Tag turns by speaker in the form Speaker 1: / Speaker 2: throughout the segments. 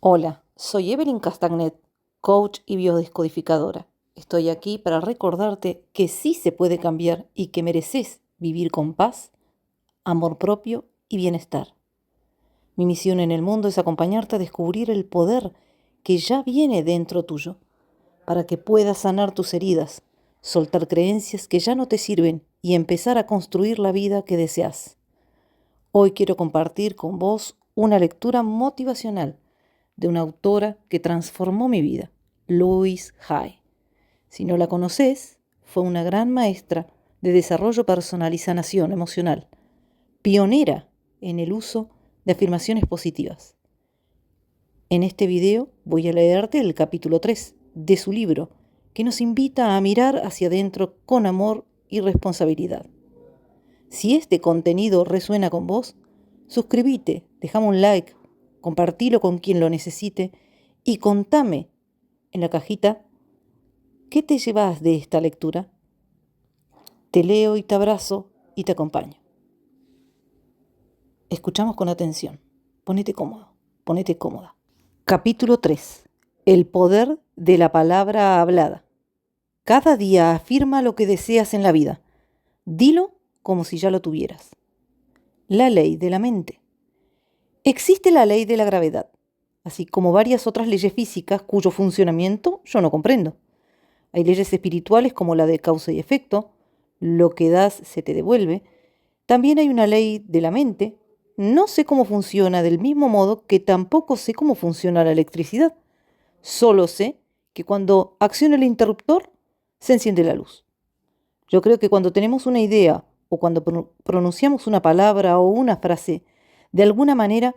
Speaker 1: Hola, soy Evelyn Castagnet, coach y biodescodificadora. Estoy aquí para recordarte que sí se puede cambiar y que mereces vivir con paz, amor propio y bienestar. Mi misión en el mundo es acompañarte a descubrir el poder que ya viene dentro tuyo, para que puedas sanar tus heridas, soltar creencias que ya no te sirven y empezar a construir la vida que deseas. Hoy quiero compartir con vos una lectura motivacional de una autora que transformó mi vida, Louise Hay. Si no la conoces, fue una gran maestra de desarrollo personal y sanación emocional, pionera en el uso de afirmaciones positivas. En este video voy a leerte el capítulo 3 de su libro, que nos invita a mirar hacia adentro con amor y responsabilidad. Si este contenido resuena con vos, suscríbete, dejame un like, compartilo con quien lo necesite y contame en la cajita qué te llevas de esta lectura. Te leo y te abrazo y te acompaño. Escuchamos con atención. Ponete cómodo, ponete cómoda. Capítulo 3. El poder de la palabra hablada. Cada día afirma lo que deseas en la vida. Dilo como si ya lo tuvieras. La ley de la mente. Existe la ley de la gravedad, así como varias otras leyes físicas cuyo funcionamiento yo no comprendo. Hay leyes espirituales como la de causa y efecto, lo que das se te devuelve. También hay una ley de la mente. No sé cómo funciona del mismo modo que tampoco sé cómo funciona la electricidad. Solo sé que cuando acciona el interruptor, se enciende la luz. Yo creo que cuando tenemos una idea o cuando pronunciamos una palabra o una frase, de alguna manera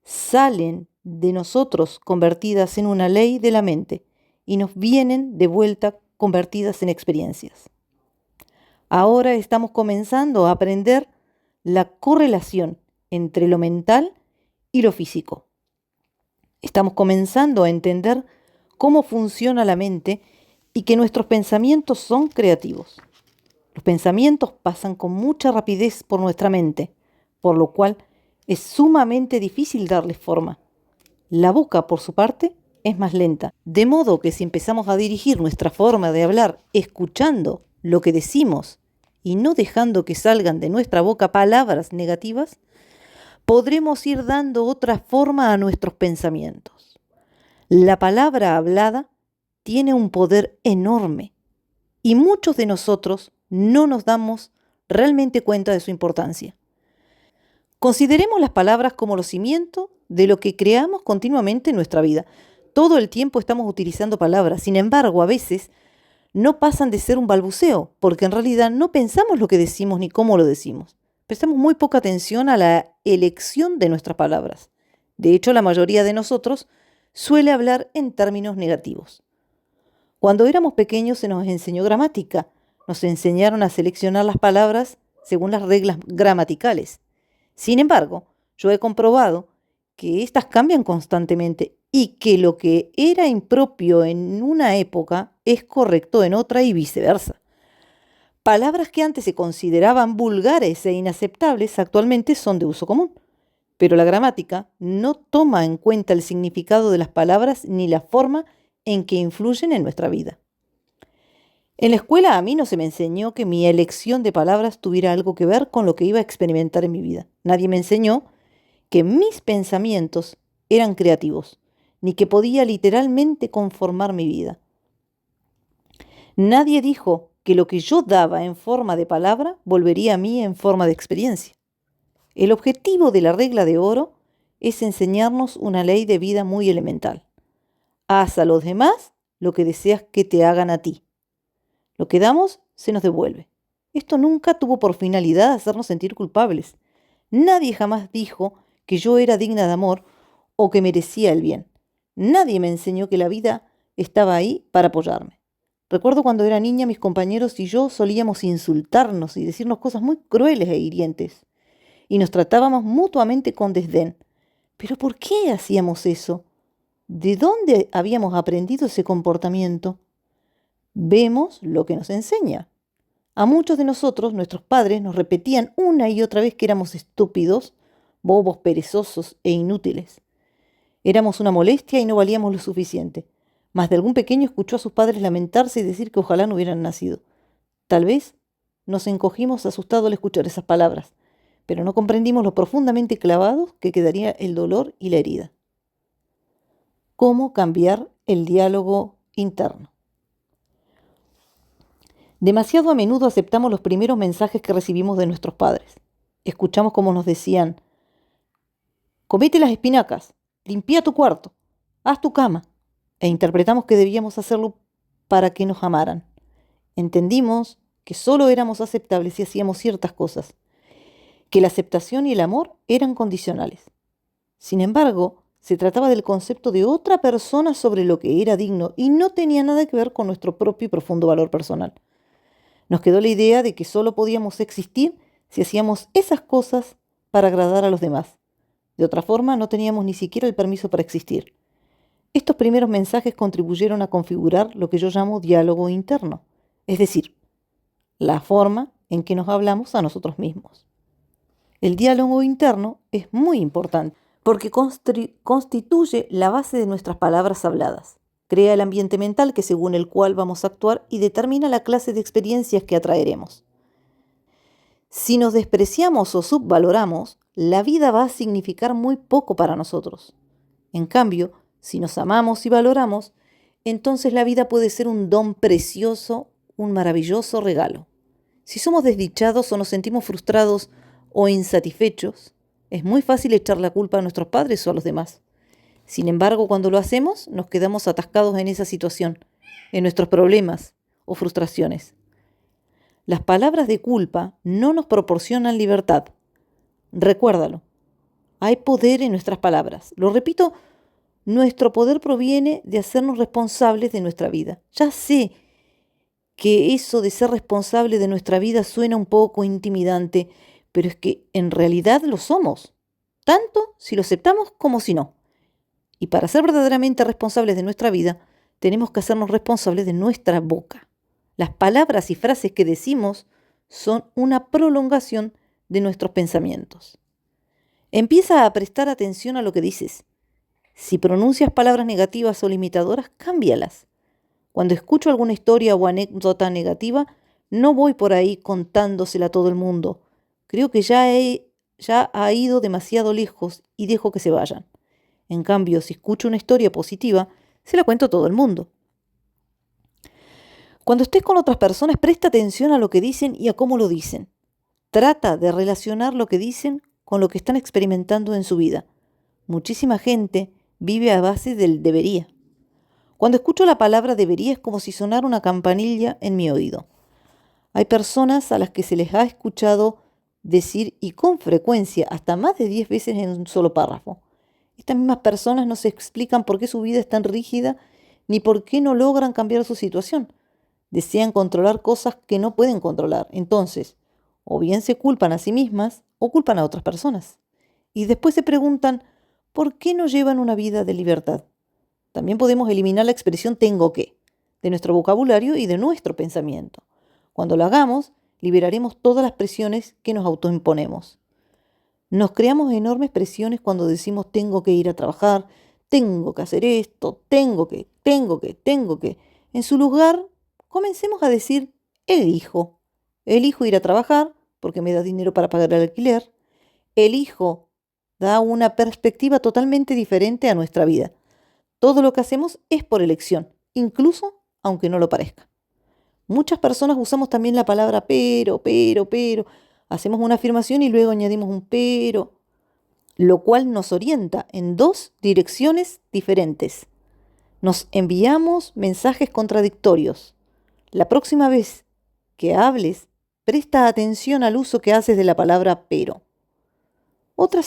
Speaker 1: salen de nosotros convertidas en una ley de la mente y nos vienen de vuelta convertidas en experiencias. Ahora estamos comenzando a aprender la correlación entre lo mental y lo físico. Estamos comenzando a entender cómo funciona la mente y que nuestros pensamientos son creativos. Los pensamientos pasan con mucha rapidez por nuestra mente, por lo cual es sumamente difícil darles forma. La boca, por su parte, es más lenta, de modo que si empezamos a dirigir nuestra forma de hablar escuchando lo que decimos y no dejando que salgan de nuestra boca palabras negativas, podremos ir dando otra forma a nuestros pensamientos. La palabra hablada tiene un poder enorme y muchos de nosotros no nos damos realmente cuenta de su importancia. Consideremos las palabras como los cimientos de lo que creamos continuamente en nuestra vida. Todo el tiempo estamos utilizando palabras, sin embargo, a veces no pasan de ser un balbuceo, porque en realidad no pensamos lo que decimos ni cómo lo decimos. Prestamos muy poca atención a la elección de nuestras palabras. De hecho, la mayoría de nosotros suele hablar en términos negativos. Cuando éramos pequeños se nos enseñó gramática, nos enseñaron a seleccionar las palabras según las reglas gramaticales. Sin embargo, yo he comprobado que éstas cambian constantemente y que lo que era impropio en una época es correcto en otra y viceversa. Palabras que antes se consideraban vulgares e inaceptables actualmente son de uso común, pero la gramática no toma en cuenta el significado de las palabras ni la forma en que influyen en nuestra vida. En la escuela a mí no se me enseñó que mi elección de palabras tuviera algo que ver con lo que iba a experimentar en mi vida. Nadie me enseñó que mis pensamientos eran creativos, ni que podía literalmente conformar mi vida. Nadie dijo que lo que yo daba en forma de palabra volvería a mí en forma de experiencia. El objetivo de la regla de oro es enseñarnos una ley de vida muy elemental. Haz a los demás lo que deseas que te hagan a ti. Lo que damos se nos devuelve. Esto nunca tuvo por finalidad hacernos sentir culpables. Nadie jamás dijo que yo era digna de amor o que merecía el bien. Nadie me enseñó que la vida estaba ahí para apoyarme. Recuerdo cuando era niña, mis compañeros y yo solíamos insultarnos y decirnos cosas muy crueles e hirientes. Y nos tratábamos mutuamente con desdén. ¿Pero por qué hacíamos eso? ¿De dónde habíamos aprendido ese comportamiento? Vemos lo que nos enseña. A muchos de nosotros, nuestros padres nos repetían una y otra vez que éramos estúpidos, bobos, perezosos e inútiles. Éramos una molestia y no valíamos lo suficiente. Más de algún pequeño escuchó a sus padres lamentarse y decir que ojalá no hubieran nacido. Tal vez nos encogimos asustados al escuchar esas palabras, pero no comprendimos lo profundamente clavados que quedaría el dolor y la herida. ¿Cómo cambiar el diálogo interno? Demasiado a menudo aceptamos los primeros mensajes que recibimos de nuestros padres. Escuchamos como nos decían: comete las espinacas, limpia tu cuarto, haz tu cama, e interpretamos que debíamos hacerlo para que nos amaran. Entendimos que solo éramos aceptables si hacíamos ciertas cosas, que la aceptación y el amor eran condicionales. Sin embargo, se trataba del concepto de otra persona sobre lo que era digno y no tenía nada que ver con nuestro propio y profundo valor personal. Nos quedó la idea de que solo podíamos existir si hacíamos esas cosas para agradar a los demás. De otra forma, no teníamos ni siquiera el permiso para existir. Estos primeros mensajes contribuyeron a configurar lo que yo llamo diálogo interno, es decir, la forma en que nos hablamos a nosotros mismos. El diálogo interno es muy importante porque constituye la base de nuestras palabras habladas. Crea el ambiente mental según el cual vamos a actuar y determina la clase de experiencias que atraeremos. Si nos despreciamos o subvaloramos, la vida va a significar muy poco para nosotros. En cambio, si nos amamos y valoramos, entonces la vida puede ser un don precioso, un maravilloso regalo. Si somos desdichados o nos sentimos frustrados o insatisfechos, es muy fácil echar la culpa a nuestros padres o a los demás. Sin embargo, cuando lo hacemos, nos quedamos atascados en esa situación, en nuestros problemas o frustraciones. Las palabras de culpa no nos proporcionan libertad. Recuérdalo. Hay poder en nuestras palabras. Lo repito, nuestro poder proviene de hacernos responsables de nuestra vida. Ya sé que eso de ser responsable de nuestra vida suena un poco intimidante, pero es que en realidad lo somos, tanto si lo aceptamos como si no. Y para ser verdaderamente responsables de nuestra vida, tenemos que hacernos responsables de nuestra boca. Las palabras y frases que decimos son una prolongación de nuestros pensamientos. Empieza a prestar atención a lo que dices. Si pronuncias palabras negativas o limitadoras, cámbialas. Cuando escucho alguna historia o anécdota negativa, no voy por ahí contándosela a todo el mundo. Creo que ya ha ido demasiado lejos y dejo que se vayan. En cambio, si escucho una historia positiva, se la cuento a todo el mundo. Cuando estés con otras personas, presta atención a lo que dicen y a cómo lo dicen. Trata de relacionar lo que dicen con lo que están experimentando en su vida. Muchísima gente vive a base del debería. Cuando escucho la palabra debería es como si sonara una campanilla en mi oído. Hay personas a las que se les ha escuchado decir, y con frecuencia, hasta más de 10 veces en un solo párrafo. Estas mismas personas no se explican por qué su vida es tan rígida ni por qué no logran cambiar su situación. Desean controlar cosas que no pueden controlar. Entonces, o bien se culpan a sí mismas o culpan a otras personas. Y después se preguntan, ¿por qué no llevan una vida de libertad? También podemos eliminar la expresión tengo que de nuestro vocabulario y de nuestro pensamiento. Cuando lo hagamos, liberaremos todas las presiones que nos autoimponemos. Nos creamos enormes presiones cuando decimos tengo que ir a trabajar, tengo que hacer esto, tengo que. En su lugar, comencemos a decir elijo. Elijo ir a trabajar porque me da dinero para pagar el alquiler. Elijo da una perspectiva totalmente diferente a nuestra vida. Todo lo que hacemos es por elección, incluso aunque no lo parezca. Muchas personas usamos también la palabra pero. Hacemos una afirmación y luego añadimos un pero, lo cual nos orienta en dos direcciones diferentes. Nos enviamos mensajes contradictorios. La próxima vez que hables, presta atención al uso que haces de la palabra pero. Otra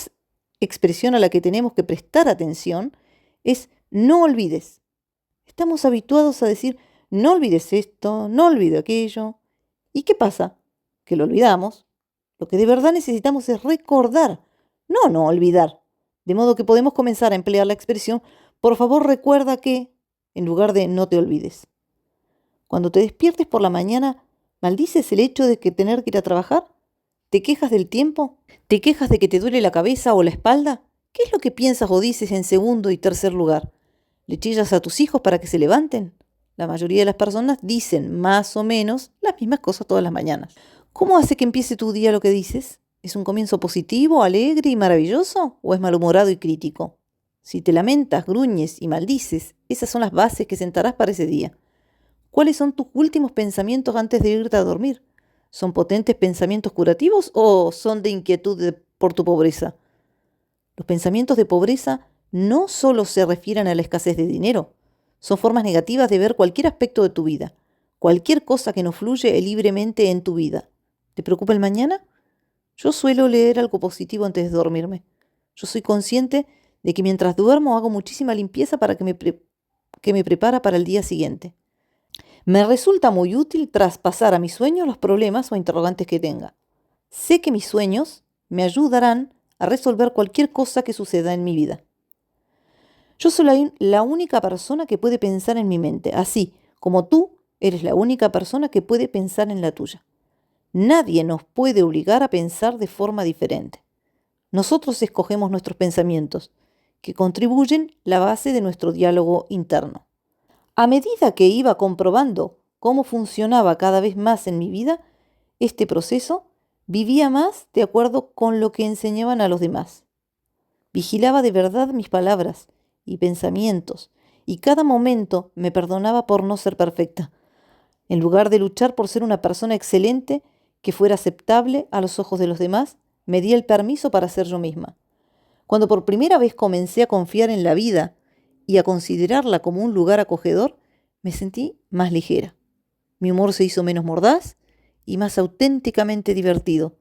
Speaker 1: expresión a la que tenemos que prestar atención es no olvides. Estamos habituados a decir no olvides esto, no olvides aquello. ¿Y qué pasa? Que lo olvidamos. Lo que de verdad necesitamos es recordar, no olvidar. De modo que podemos comenzar a emplear la expresión por favor recuerda que, en lugar de no te olvides. Cuando te despiertes por la mañana, ¿maldices el hecho de que tener que ir a trabajar? ¿Te quejas del tiempo? ¿Te quejas de que te duele la cabeza o la espalda? ¿Qué es lo que piensas o dices en segundo y tercer lugar? ¿Le chillas a tus hijos para que se levanten? La mayoría de las personas dicen más o menos las mismas cosas todas las mañanas. ¿Cómo hace que empiece tu día lo que dices? ¿Es un comienzo positivo, alegre y maravilloso? ¿O es malhumorado y crítico? Si te lamentas, gruñes y maldices, esas son las bases que sentarás para ese día. ¿Cuáles son tus últimos pensamientos antes de irte a dormir? ¿Son potentes pensamientos curativos o son de inquietud por tu pobreza? Los pensamientos de pobreza no solo se refieren a la escasez de dinero, son formas negativas de ver cualquier aspecto de tu vida, cualquier cosa que no fluye libremente en tu vida. ¿Te preocupa el mañana? Yo suelo leer algo positivo antes de dormirme. Yo soy consciente de que mientras duermo hago muchísima limpieza para que me prepara para el día siguiente. Me resulta muy útil traspasar a mis sueños los problemas o interrogantes que tenga. Sé que mis sueños me ayudarán a resolver cualquier cosa que suceda en mi vida. Yo soy la única persona que puede pensar en mi mente, así como tú eres la única persona que puede pensar en la tuya. Nadie nos puede obligar a pensar de forma diferente. Nosotros escogemos nuestros pensamientos, que contribuyen la base de nuestro diálogo interno. A medida que iba comprobando cómo funcionaba cada vez más en mi vida, este proceso, vivía más de acuerdo con lo que enseñaban a los demás. Vigilaba de verdad mis palabras y pensamientos, y cada momento me perdonaba por no ser perfecta. En lugar de luchar por ser una persona excelente que fuera aceptable a los ojos de los demás, me di el permiso para ser yo misma. Cuando por primera vez comencé a confiar en la vida y a considerarla como un lugar acogedor, me sentí más ligera. Mi humor se hizo menos mordaz y más auténticamente divertido.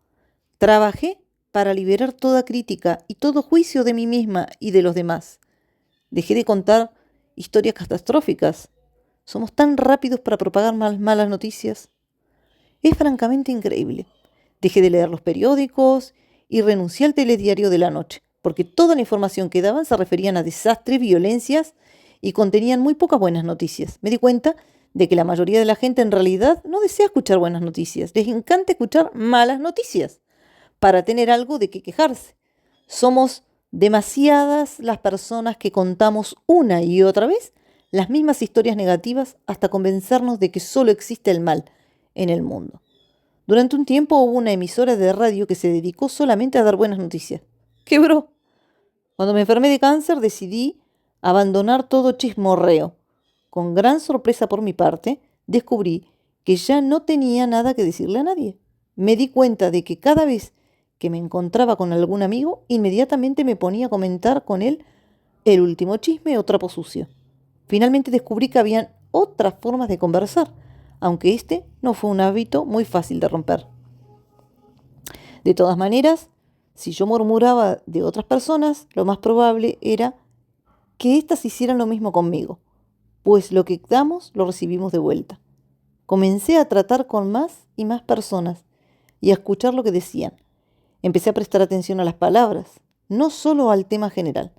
Speaker 1: Trabajé para liberar toda crítica y todo juicio de mí misma y de los demás. Dejé de contar historias catastróficas. Somos tan rápidos para propagar malas noticias. Es francamente increíble. Dejé de leer los periódicos y renuncié al telediario de la noche, porque toda la información que daban se referían a desastres, violencias y contenían muy pocas buenas noticias. Me di cuenta de que la mayoría de la gente en realidad no desea escuchar buenas noticias. Les encanta escuchar malas noticias para tener algo de qué quejarse. Somos demasiadas las personas que contamos una y otra vez las mismas historias negativas hasta convencernos de que solo existe el mal en el mundo. Durante un tiempo hubo una emisora de radio que se dedicó solamente a dar buenas noticias. Quebró. Cuando me enfermé de cáncer decidí abandonar todo chismorreo. Con gran sorpresa por mi parte, descubrí que ya no tenía nada que decirle a nadie. Me di cuenta de que cada vez que me encontraba con algún amigo, inmediatamente me ponía a comentar con él el último chisme o trapo sucio. Finalmente descubrí que habían otras formas de conversar, aunque este no fue un hábito muy fácil de romper. De todas maneras, si yo murmuraba de otras personas, lo más probable era que éstas hicieran lo mismo conmigo, pues lo que damos lo recibimos de vuelta. Comencé a tratar con más y más personas y a escuchar lo que decían. Empecé a prestar atención a las palabras, no solo al tema general.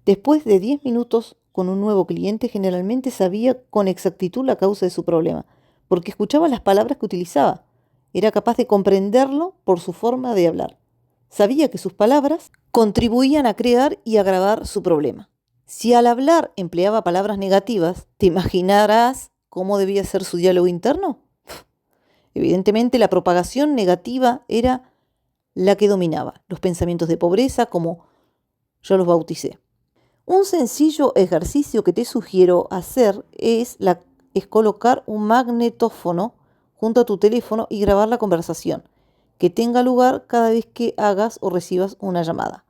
Speaker 1: Después de 10 minutos con un nuevo cliente, generalmente sabía con exactitud la causa de su problema, porque escuchaba las palabras que utilizaba. Era capaz de comprenderlo por su forma de hablar. Sabía que sus palabras contribuían a crear y agravar su problema. Si al hablar empleaba palabras negativas, ¿te imaginarás cómo debía ser su diálogo interno? Evidentemente, la propagación negativa era la que dominaba, los pensamientos de pobreza, como yo los bauticé. Un sencillo ejercicio que te sugiero hacer es colocar un magnetófono junto a tu teléfono y grabar la conversación, que tenga lugar cada vez que hagas o recibas una llamada.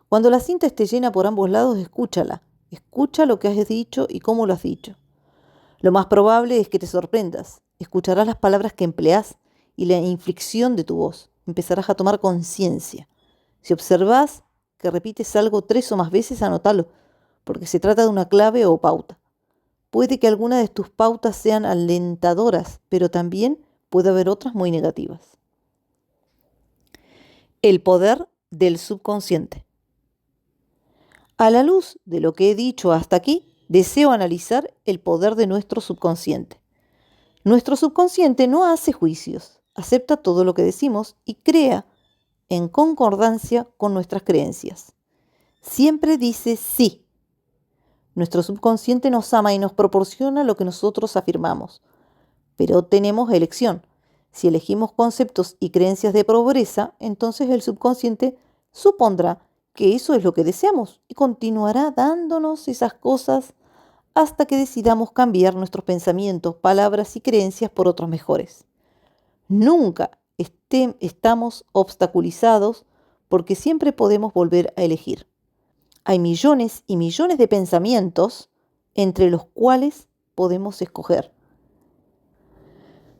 Speaker 1: Cuando la cinta esté llena por ambos lados, escúchala. Escucha lo que has dicho y cómo lo has dicho. Lo más probable es que te sorprendas. Escucharás las palabras que empleas y la inflexión de tu voz. Empezarás a tomar conciencia. Si observas que repites algo 3 o más veces, anótalo, porque se trata de una clave o pauta. Puede que algunas de tus pautas sean alentadoras, pero también puede haber otras muy negativas. El poder del subconsciente. A la luz de lo que he dicho hasta aquí, deseo analizar el poder de nuestro subconsciente. Nuestro subconsciente no hace juicios, acepta todo lo que decimos y crea en concordancia con nuestras creencias. Siempre dice sí. Nuestro subconsciente nos ama y nos proporciona lo que nosotros afirmamos. Pero tenemos elección. Si elegimos conceptos y creencias de pobreza, entonces el subconsciente supondrá que eso es lo que deseamos y continuará dándonos esas cosas hasta que decidamos cambiar nuestros pensamientos, palabras y creencias por otros mejores. Nunca estamos obstaculizados porque siempre podemos volver a elegir. Hay millones y millones de pensamientos entre los cuales podemos escoger.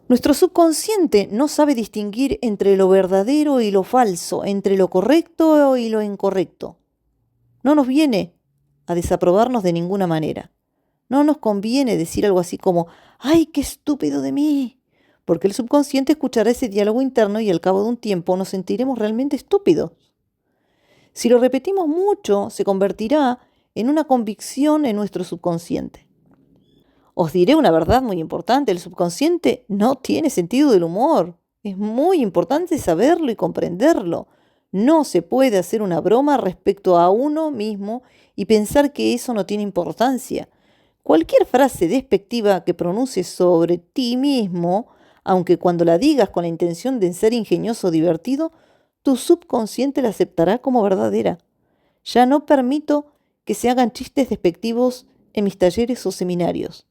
Speaker 1: Nuestro subconsciente no sabe distinguir entre lo verdadero y lo falso, entre lo correcto y lo incorrecto. No nos viene a desaprobarnos de ninguna manera. No nos conviene decir algo así como, ¡ay, qué estúpido de mí! Porque el subconsciente escuchará ese diálogo interno y al cabo de un tiempo nos sentiremos realmente estúpidos. Si lo repetimos mucho, se convertirá en una convicción en nuestro subconsciente. Os diré una verdad muy importante, el subconsciente no tiene sentido del humor. Es muy importante saberlo y comprenderlo. No se puede hacer una broma respecto a uno mismo y pensar que eso no tiene importancia. Cualquier frase despectiva que pronuncies sobre ti mismo, aunque cuando la digas con la intención de ser ingenioso o divertido, tu subconsciente la aceptará como verdadera. Ya no permito que se hagan chistes despectivos en mis talleres o seminarios.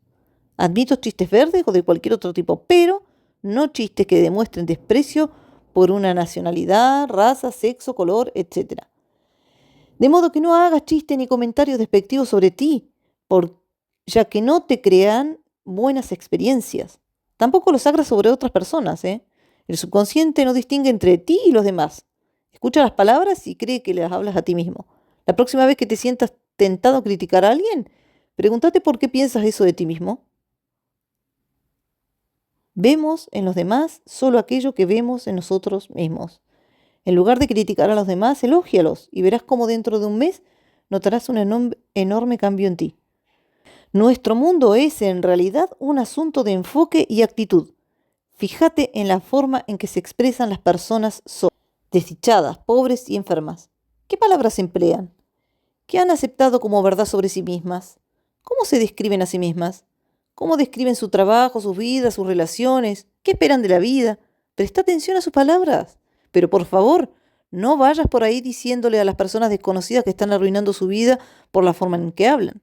Speaker 1: Admito chistes verdes o de cualquier otro tipo, pero no chistes que demuestren desprecio por una nacionalidad, raza, sexo, color, etc. De modo que no hagas chistes ni comentarios despectivos sobre ti, ya que no te crean buenas experiencias. Tampoco los hagas sobre otras personas, ¿eh? El subconsciente no distingue entre ti y los demás. Escucha las palabras y cree que las hablas a ti mismo. La próxima vez que te sientas tentado a criticar a alguien, pregúntate por qué piensas eso de ti mismo. Vemos en los demás solo aquello que vemos en nosotros mismos. En lugar de criticar a los demás, elógialos y verás cómo dentro de un mes notarás un enorme cambio en ti. Nuestro mundo es en realidad un asunto de enfoque y actitud. Fíjate en la forma en que se expresan las personas desdichadas, pobres y enfermas. ¿Qué palabras emplean? ¿Qué han aceptado como verdad sobre sí mismas? ¿Cómo se describen a sí mismas? ¿Cómo describen su trabajo, sus vidas, sus relaciones? ¿Qué esperan de la vida? Presta atención a sus palabras. Pero por favor, no vayas por ahí diciéndole a las personas desconocidas que están arruinando su vida por la forma en que hablan.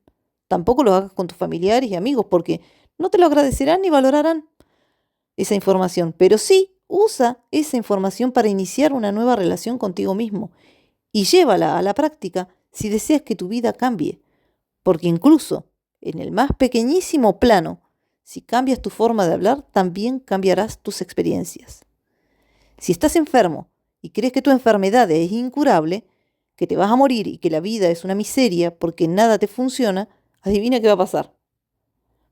Speaker 1: Tampoco lo hagas con tus familiares y amigos porque no te lo agradecerán ni valorarán esa información. Pero sí, usa esa información para iniciar una nueva relación contigo mismo y llévala a la práctica si deseas que tu vida cambie. Porque incluso en el más pequeñísimo plano, si cambias tu forma de hablar, también cambiarás tus experiencias. Si estás enfermo y crees que tu enfermedad es incurable, que te vas a morir y que la vida es una miseria porque nada te funciona, adivina qué va a pasar.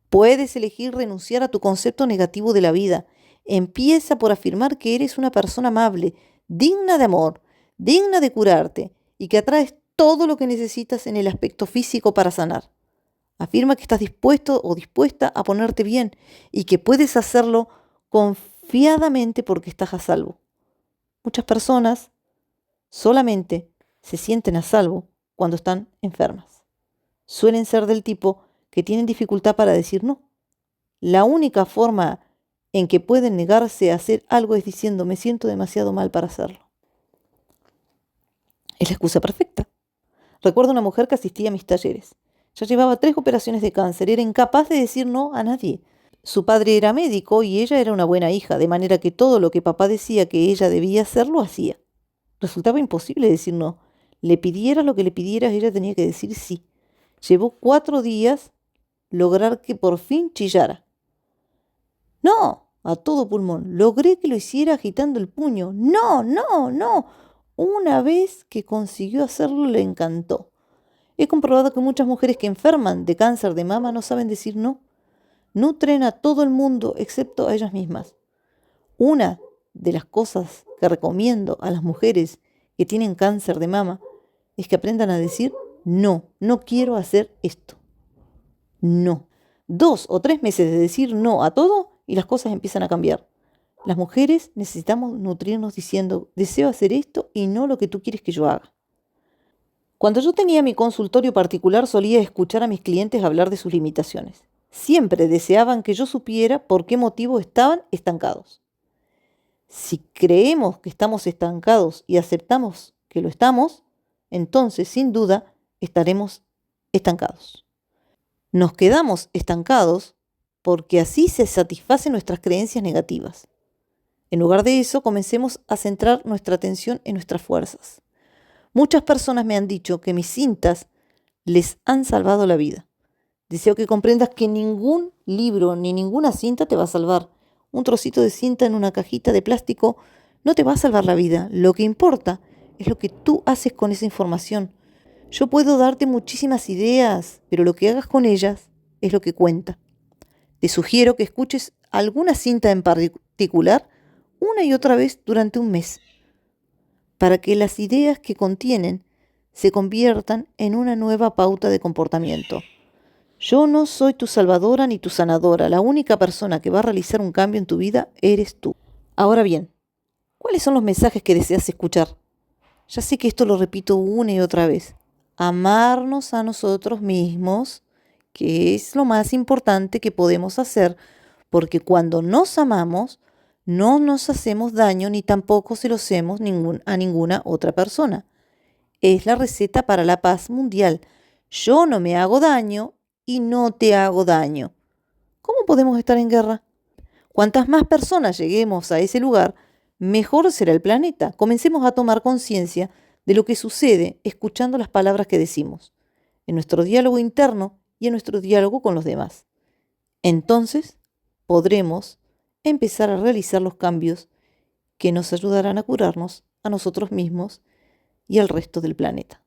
Speaker 1: Puedes elegir renunciar a tu concepto negativo de la vida. Empieza por afirmar que eres una persona amable, digna de amor, digna de curarte y que atraes todo lo que necesitas en el aspecto físico para sanar. Afirma que estás dispuesto o dispuesta a ponerte bien y que puedes hacerlo confiadamente porque estás a salvo. Muchas personas solamente se sienten a salvo cuando están enfermas. Suelen ser del tipo que tienen dificultad para decir no. La única forma en que pueden negarse a hacer algo es diciendo me siento demasiado mal para hacerlo. Es la excusa perfecta. Recuerdo una mujer que asistía a mis talleres. Ya llevaba 3 operaciones de cáncer, era incapaz de decir no a nadie. Su padre era médico y ella era una buena hija, de manera que todo lo que papá decía que ella debía hacer, lo hacía. Resultaba imposible decir no. Le pidiera lo que le pidieras, ella tenía que decir sí. Llevó 4 días lograr que por fin chillara. No, a todo pulmón. Logré que lo hiciera agitando el puño. No, no, no. Una vez que consiguió hacerlo, le encantó. He comprobado que muchas mujeres que enferman de cáncer de mama no saben decir no. Nutren a todo el mundo excepto a ellas mismas. Una de las cosas que recomiendo a las mujeres que tienen cáncer de mama es que aprendan a decir no, no quiero hacer esto. No. 2 o 3 meses de decir no a todo y las cosas empiezan a cambiar. Las mujeres necesitamos nutrirnos diciendo deseo hacer esto y no lo que tú quieres que yo haga. Cuando yo tenía mi consultorio particular solía escuchar a mis clientes hablar de sus limitaciones. Siempre deseaban que yo supiera por qué motivo estaban estancados. Si creemos que estamos estancados y aceptamos que lo estamos, entonces sin duda estaremos estancados. Nos quedamos estancados porque así se satisfacen nuestras creencias negativas. En lugar de eso, comencemos a centrar nuestra atención en nuestras fuerzas. Muchas personas me han dicho que mis cintas les han salvado la vida. Deseo que comprendas que ningún libro ni ninguna cinta te va a salvar. Un trocito de cinta en una cajita de plástico no te va a salvar la vida. Lo que importa es lo que tú haces con esa información. Yo puedo darte muchísimas ideas, pero lo que hagas con ellas es lo que cuenta. Te sugiero que escuches alguna cinta en particular una y otra vez durante un mes, para que las ideas que contienen se conviertan en una nueva pauta de comportamiento. Yo no soy tu salvadora ni tu sanadora. La única persona que va a realizar un cambio en tu vida eres tú. Ahora bien, ¿cuáles son los mensajes que deseas escuchar? Ya sé que esto lo repito una y otra vez. Amarnos a nosotros mismos, que es lo más importante que podemos hacer, porque cuando nos amamos, no nos hacemos daño ni tampoco se lo hacemos a ninguna otra persona. Es la receta para la paz mundial. Yo no me hago daño y no te hago daño. ¿Cómo podemos estar en guerra? Cuantas más personas lleguemos a ese lugar, mejor será el planeta. Comencemos a tomar conciencia de lo que sucede escuchando las palabras que decimos, en nuestro diálogo interno y en nuestro diálogo con los demás. Entonces podremos empezar a realizar los cambios que nos ayudarán a curarnos a nosotros mismos y al resto del planeta.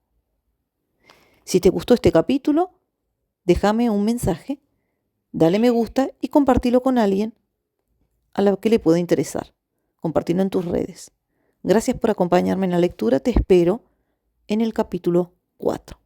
Speaker 1: Si te gustó este capítulo, déjame un mensaje, dale me gusta y compartilo con alguien a la que le pueda interesar. Compartilo en tus redes. Gracias por acompañarme en la lectura. Te espero en el capítulo 4.